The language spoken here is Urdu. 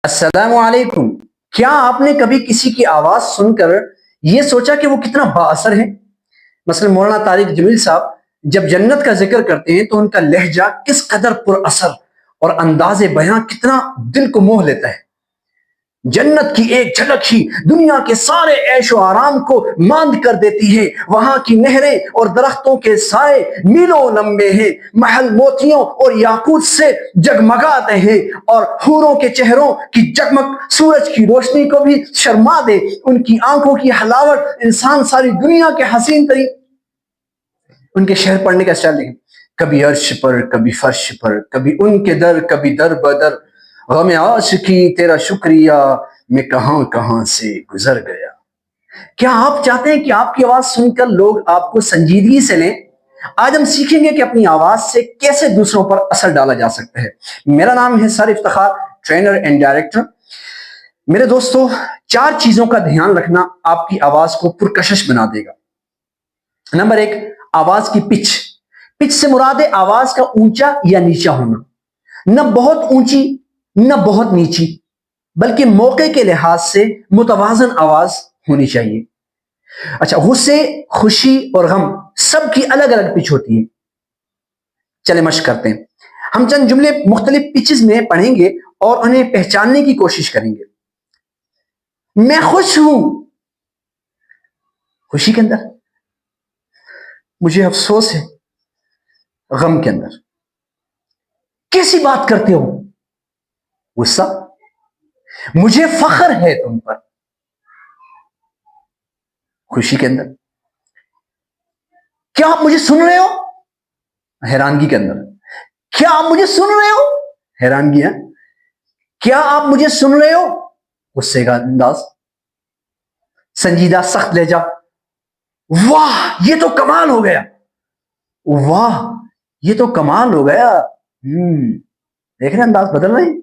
السلام علیکم. کیا آپ نے کبھی کسی کی آواز سن کر یہ سوچا کہ وہ کتنا با اثر ہے؟ مثلا مولانا طارق جمیل صاحب جب جنت کا ذکر کرتے ہیں تو ان کا لہجہ کس قدر پر اثر اور انداز بیاں کتنا دل کو موہ لیتا ہے. جنت کی ایک جھلک ہی دنیا کے سارے عیش و آرام کو ماند کر دیتی ہے. وہاں کی نہریں اور درختوں کے سائے میلوں لمبے ہیں. محل موتیوں اور یاقوت سے جگمگاتے ہیں اور حوروں کے چہروں کی جگمگ سورج کی روشنی کو بھی شرما دے. ان کی آنکھوں کی حلاوت انسان ساری دنیا کے حسین ترین. ان کے شعر پڑھنے کا اسٹائل دیکھیں. کبھی عرش پر کبھی فرش پر کبھی ان کے در کبھی در بدر. غم عاشقی تیرا شکریہ میں کہاں کہاں سے گزر گیا. کیا آپ چاہتے ہیں کہ آپ کی آواز سن کر لوگ آپ کو سنجیدگی سے لیں؟ آج ہم سیکھیں گے کہ اپنی آواز سے کیسے دوسروں پر اثر ڈالا جا سکتا ہے. میرا نام ہے سر افتخار، ٹرینر اینڈ ڈائریکٹر. میرے دوستو، 4 چیزوں کا دھیان رکھنا آپ کی آواز کو پرکشش بنا دے گا. نمبر 1، آواز کی پچ. پچ سے مراد ہے آواز کا اونچا یا نیچا ہونا. نہ بہت اونچی نہ بہت نیچی، بلکہ موقع کے لحاظ سے متوازن آواز ہونی چاہیے. اچھا، غصے، خوشی اور غم سب کی الگ الگ پچ ہوتی ہے. چلے مشق کرتے ہیں. ہم چند جملے مختلف پچز میں پڑھیں گے اور انہیں پہچاننے کی کوشش کریں گے. میں خوش ہوں، خوشی کے اندر. مجھے افسوس ہے، غم کے اندر. کیسی بات کرتے ہو، غصہ. مجھے فخر ہے تم پر، خوشی کے اندر. کیا آپ مجھے سن رہے ہو، حیرانگی کے اندر. کیا آپ مجھے سن رہے ہو، حیرانگی ہے. کیا آپ مجھے سن رہے ہو، غصے کا انداز. سنجیدہ سخت لہجہ. واہ یہ تو کمال ہو گیا، واہ یہ تو کمال ہو گیا. دیکھ رہے انداز بدل رہے ہیں.